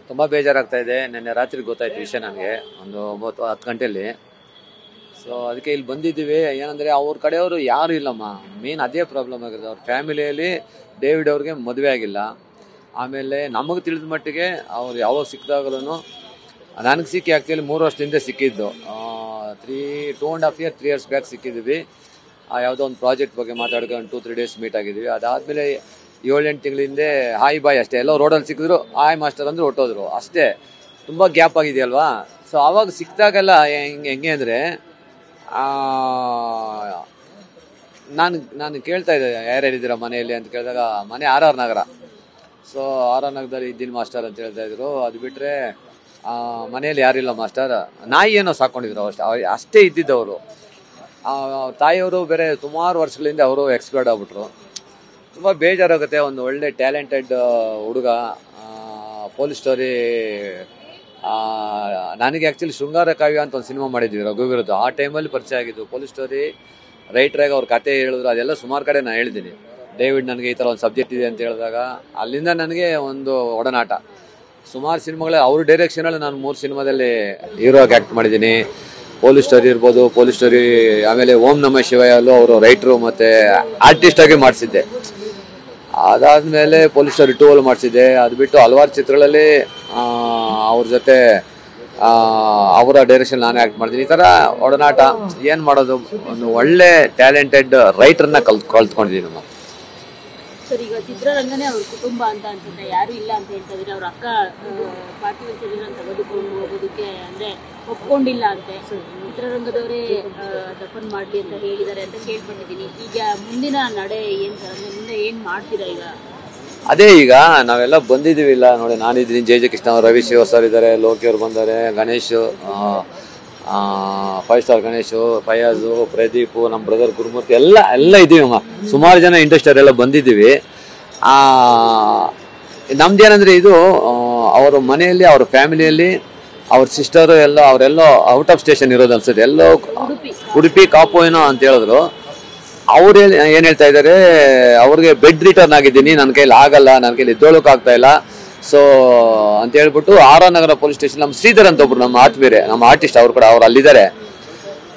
ತುಂಬ ಬೇಜಾರಾಗ್ತಾ ಇದೆ. ನಿನ್ನೆ ರಾತ್ರಿ ಗೊತ್ತಾಯ್ತು ವಿಷಯ ನನಗೆ, ಒಂದು 9-10 ಗಂಟೆಯಲ್ಲಿ. ಸೊ ಅದಕ್ಕೆ ಇಲ್ಲಿ ಬಂದಿದ್ದೀವಿ. ಏನಂದರೆ ಅವ್ರ ಕಡೆಯವರು ಯಾರು ಇಲ್ಲಮ್ಮ, ಮೇನ್ ಅದೇ ಪ್ರಾಬ್ಲಮ್ ಆಗಿದೆ. ಅವ್ರ ಫ್ಯಾಮಿಲಿಯಲ್ಲಿ ಡೇವಿಡ್ ಅವ್ರಿಗೆ ಮದುವೆ ಆಗಿಲ್ಲ. ಆಮೇಲೆ ನಮಗೆ ತಿಳಿದ ಮಟ್ಟಿಗೆ ಅವ್ರು ಯಾವಾಗ ಸಿಕ್ಕಿದಾಗಲೂ, ನನಗೆ ಸಿಕ್ಕಿ ಆ್ಯಕ್ಚುಲಿ 3 ವರ್ಷದಿಂದ ಸಿಕ್ಕಿದ್ದು, 2.5 years 3 years ಬ್ಯಾಕ್ ಸಿಕ್ಕಿದ್ದೀವಿ. ಯಾವುದೋ ಒಂದು ಪ್ರಾಜೆಕ್ಟ್ ಬಗ್ಗೆ ಮಾತಾಡ್ಕೊಂಡು 2-3 days ಮೀಟ್ ಆಗಿದ್ದೀವಿ. ಅದಾದಮೇಲೆ 7-8 ತಿಂಗಳ ಹಿಂದೆ ಹಾಯ್ ಬಾಯ್ ಅಷ್ಟೇ, ಎಲ್ಲೋ ರೋಡಲ್ಲಿ ಸಿಕ್ಕಿದ್ರು ಹಾಯ್ ಮಾಸ್ಟರ್ ಅಂದ್ರೆ ಹೊಟ್ಟೋದ್ರು ಅಷ್ಟೇ. ತುಂಬ ಗ್ಯಾಪ್ ಆಗಿದೆಯಲ್ವಾ. ಸೊ ಆವಾಗ ಸಿಕ್ಕಿದಾಗೆಲ್ಲ ಹೆಂಗೆ ಅಂದರೆ ನಾನು ಕೇಳ್ತಾ ಇದ್ದೆ ಯಾರ್ಯಾರಿದ್ದೀರಾ ಮನೆಯಲ್ಲಿ ಅಂತ ಕೇಳಿದಾಗ ಮನೆ RR ನಗರ. ಸೊ RR ನಗರದಲ್ಲಿ ಇದ್ದೀನಿ ಮಾಸ್ಟರ್ ಅಂತ ಹೇಳ್ತಾ ಇದ್ರು. ಅದು ಬಿಟ್ಟರೆ ಮನೆಯಲ್ಲಿ ಯಾರಿಲ್ಲ ಮಾಸ್ಟರ್, ನಾಯಿ ಏನೋ ಸಾಕೊಂಡಿದ್ರು ಅಷ್ಟೇ ಇದ್ದಿದ್ದವರು. ತಾಯಿಯವರು ಬೇರೆ ಸುಮಾರು ವರ್ಷಗಳಿಂದ ಅವರು ಎಕ್ಸ್ಪೈರ್ಡ್ ಆಗ್ಬಿಟ್ರು. ತುಂಬ ಬೇಜಾರಾಗುತ್ತೆ. ಒಂದು ಒಳ್ಳೆ ಟ್ಯಾಲೆಂಟೆಡ್ ಹುಡುಗ, ಪೊಲೀಸ್ ಸ್ಟೋರಿ. ನನಗೆ ಆ್ಯಕ್ಚುಲಿ ಶೃಂಗಾರ ಕಾವ್ಯ ಅಂತ ಒಂದು ಸಿನಿಮಾ ಮಾಡಿದ್ವಿ ರಘು ವಿರುದ್ಧ, ಆ ಟೈಮಲ್ಲಿ ಪರಿಚಯ ಆಗಿದ್ದು. ಪೊಲೀಸ್ ಸ್ಟೋರಿ ರೈಟ್ರಾಗಿ ಅವ್ರ ಕತೆ ಹೇಳಿದ್ರು, ಅದೆಲ್ಲ ಸುಮಾರು ಕಡೆ ನಾನು ಹೇಳಿದ್ದೀನಿ. ಡೇವಿಡ್ ನನಗೆ ಈ ಥರ ಒಂದು ಸಬ್ಜೆಕ್ಟ್ ಇದೆ ಅಂತ ಹೇಳಿದಾಗ ಅಲ್ಲಿಂದ ನನಗೆ ಒಂದು ಒಡನಾಟ. ಸುಮಾರು ಸಿನಿಮಾಗಳೇ ಅವ್ರ ಡೈರೆಕ್ಷನಲ್ಲಿ ನಾನು 3 ಸಿನಿಮಾದಲ್ಲಿ ಹೀರೋ ಆಗಿ ಆ್ಯಕ್ಟ್ ಮಾಡಿದ್ದೀನಿ. ಪೊಲೀಸ್ ಸ್ಟೋರಿ ಇರ್ಬೋದು, ಪೊಲೀಸ್ ಸ್ಟೋರಿ, ಆಮೇಲೆ ಓಂ ನಮಃ ಶಿವಾಯಲ್ಲೂ ಅವರು ರೈಟ್ರು ಮತ್ತು ಆರ್ಟಿಸ್ಟಾಗಿ ಮಾಡಿಸಿದ್ದೆ. ಅದಾದಮೇಲೆ ಪೊಲೀಸ್ ಸ್ಟೋರಿ 2 ಅಲ್ಲಿ ಮಾಡಿಸಿದ್ದೆ. ಅದು ಬಿಟ್ಟು ಹಲವಾರು ಚಿತ್ರಗಳಲ್ಲಿ ಅವ್ರ ಜೊತೆ ಅವರ ಡೈರೆಕ್ಷನ್ ನಾನೇ ಆ್ಯಕ್ಟ್ ಮಾಡ್ತೀನಿ. ಈ ಥರ ಒಡನಾಟ. ಏನು ಮಾಡೋದು, ಒಂದು ಒಳ್ಳೆ ಟ್ಯಾಲೆಂಟೆಡ್ ರೈಟರ್ನ ಕಲ್ತ್ಕೊಂಡಿದ್ದೀನಿ ನಮ್ಮ. ಸರ್, ಈಗ ಚಿತ್ರರಂಗನೇ ಅವ್ರ ಕುಟುಂಬ ಅಂತ ಅನ್ಸುತ್ತೆ, ಯಾರು ಇಲ್ಲ ಅಂತ ಹೇಳ್ತಾ ಇದ್ರೆ. ಅವ್ರ ಅಕ್ಕ ಪಾರ್ಥಿವ ಶರೀರನ ತೆಗೆದುಕೊಂಡು ಹೋಗೋದಕ್ಕೆ ಅಂದ್ರೆ ಒಪ್ಕೊಂಡಿಲ್ಲ ಅಂತೆ. ಚಿತ್ರರಂಗದವರೇ ದಫನ್ ಮಾಡ್ಲಿ ಅಂತ ಹೇಳಿದ್ದಾರೆ ಅಂತ ಕೇಳ್ಕೊಂಡಿದ್ದೀನಿ. ಈಗ ಮುಂದಿನ ನಡೆ ಏನ್ ಸರ್, ಅಂದ್ರೆ ಮುಂದೆ ಏನ್ ಮಾಡ್ತೀರಾ ಈಗ? ಅದೇ ಈಗ ನಾವೆಲ್ಲ ಬಂದಿದ್ದೀವಿ. ಇಲ್ಲ ನೋಡಿ, ನಾನಿದ್ದೀನಿ, ಜೆ ಕೃಷ್ಣ, ರವಿ ಶಿವ ಸರ್ ಇದ್ದಾರೆ, ಲೋಕಿ ಅವ್ರು ಬಂದ್ದಾರೆ, ಗಣೇಶ್, 5 ಸ್ಟಾರ್ ಗಣೇಶು, ಫಯಾಜು, ಪ್ರದೀಪು, ನಮ್ಮ ಬ್ರದರ್ ಗುರುಮೂರ್ತಿ ಎಲ್ಲ ಇದ್ದೀವಮ್ಮ. ಸುಮಾರು ಜನ ಇಂಡಸ್ಟ್ರಿಯರೆಲ್ಲ ಬಂದಿದ್ದೀವಿ. ನಮ್ದೇನಂದರೆ ಇದು ಅವ್ರ ಮನೆಯಲ್ಲಿ, ಅವ್ರ ಫ್ಯಾಮಿಲಿಯಲ್ಲಿ ಅವ್ರ ಸಿಸ್ಟರು ಅವರೆಲ್ಲೋ ಔಟ್ ಆಫ್ ಸ್ಟೇಷನ್ ಇರೋದು ಅನ್ಸುತ್ತೆ. ಎಲ್ಲೋ ಉಡುಪಿ ಕಾಪು ಏನೋ ಅಂತ ಹೇಳಿದ್ರು. ಅವ್ರು ಏನು ಹೇಳ್ತಾ ಇದ್ದಾರೆ, ಅವ್ರಿಗೆ ಬೆಡ್ ರಿಟರ್ನ್ ಆಗಿದ್ದೀನಿ, ನನ್ನ ಕೈಲಿ ಆಗಲ್ಲ, ನನ್ನ ಕೈಲಿ ಎದ್ದೋಳಕ್ಕೆ ಆಗ್ತಾ ಇಲ್ಲ. ಸೊ ಅಂತ ಹೇಳ್ಬಿಟ್ಟು RR ನಗರ ಪೊಲೀಸ್ ಸ್ಟೇಷನ್ ನಮ್ಮ ಶ್ರೀಧರ್ ಅಂತ ಒಬ್ರು ನಮ್ಮ ಆತ್ಮೀಯರೇ, ನಮ್ಮ ಆರ್ಟಿಸ್ಟ್, ಅವ್ರು ಕೂಡ ಅವ್ರು ಅಲ್ಲಿದ್ದಾರೆ.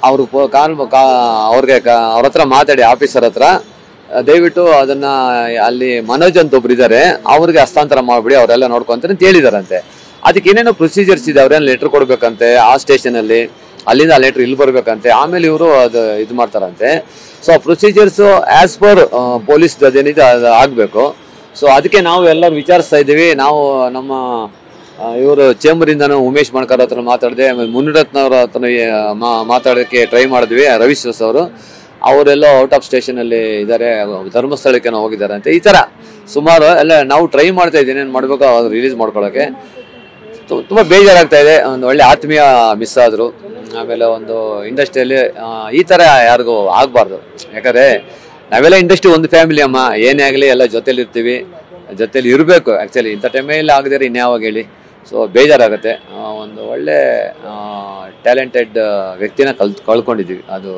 ಅವರು ಅವ್ರಿಗೆ ಅವ್ರ ಹತ್ರ ಮಾತಾಡಿ, ಆಫೀಸರ್ ಹತ್ರ ದಯವಿಟ್ಟು ಅದನ್ನ ಅಲ್ಲಿ ಮನೋಜ್ ಅಂತ ಒಬ್ರು ಇದ್ದಾರೆ, ಅವ್ರಿಗೆ ಹಸ್ತಾಂತರ ಮಾಡಿಬಿಡಿ, ಅವರೆಲ್ಲ ನೋಡ್ಕೊಂತಾರೆ ಅಂತ ಹೇಳಿದಾರಂತೆ. ಅದಕ್ಕೆ ಏನೇನೋ ಪ್ರೊಸೀಜರ್ಸ್ ಇದೆ. ಅವ್ರೇನು ಲೆಟ್ರ್ ಕೊಡ್ಬೇಕಂತೆ ಆ ಸ್ಟೇಷನಲ್ಲಿ, ಅಲ್ಲಿಂದ ಆ ಲೆಟ್ರ್ ಇಲ್ಲಿ ಬರ್ಬೇಕಂತೆ, ಆಮೇಲೆ ಇವರು ಇದು ಮಾಡ್ತಾರಂತೆ. So procedures as per police ಅದೇನಿದೆ ಅದು ಆಗಬೇಕು. ಸೊ ಅದಕ್ಕೆ ನಾವು ಎಲ್ಲರೂ ವಿಚಾರಿಸ್ತಾ ಇದ್ದೀವಿ. ನಾವು ನಮ್ಮ ಇವರು ಚೇಂಬರಿಂದನೂ ಉಮೇಶ್ ಮಣ್ಕರ್ ಹತ್ರ ಮಾತಾಡಿದೆ, ಆಮೇಲೆ ಮುನಿರತ್ನವ್ರ ಹತ್ರ ಮಾತಾಡೋಕ್ಕೆ ಟ್ರೈ ಮಾಡಿದ್ವಿ. ರವಿಶ್ವಾಸ್ ಅವರೆಲ್ಲ ಔಟ್ ಆಫ್ ಸ್ಟೇಷನಲ್ಲಿ ಇದ್ದಾರೆ, ಧರ್ಮಸ್ಥಳಕ್ಕೆ ಹೋಗಿದ್ದಾರೆ ಅಂತ. ಈ ಥರ ಸುಮಾರು ಎಲ್ಲ ನಾವು ಟ್ರೈ ಮಾಡ್ತಾ ಇದ್ದೀನಿ, ಏನು ಮಾಡಬೇಕು ಅದು ರಿಲೀಸ್ ಮಾಡ್ಕೊಳ್ಳೋಕ್ಕೆ. ತುಂಬ ಬೇಜಾರಾಗ್ತಾ ಇದೆ. ಒಂದು ಒಳ್ಳೆ ಆತ್ಮೀಯ ಮಿಸ್ ಆದರು. ಆಮೇಲೆ ಒಂದು ಇಂಡಸ್ಟ್ರಿಯಲ್ಲಿ ಈ ಥರ ಯಾರಿಗೂ ಆಗಬಾರ್ದು. ಯಾಕಂದರೆ ನಾವೆಲ್ಲ ಇಂಡಸ್ಟ್ರಿ ಒಂದು ಫ್ಯಾಮಿಲಿ ಅಮ್ಮ. ಏನೇ ಆಗಲಿ ಎಲ್ಲ ಜೊತೇಲಿ ಇರ್ತೀವಿ, ಜೊತೇಲಿ ಇರಬೇಕು. ಆ್ಯಕ್ಚುಲಿ ಇಂಥ ಟೈಮಲ್ಲಿ ಆಗದಿದ್ರೆ ಇನ್ಯಾವಾಗ ಹೇಳಿ. ಸೊ ಬೇಜಾರಾಗುತ್ತೆ. ಒಂದು ಒಳ್ಳೆ ಟ್ಯಾಲೆಂಟೆಡ್ ವ್ಯಕ್ತಿನ ಕಳ್ಕೊಂಡಿದ್ದೀವಿ. ಅದು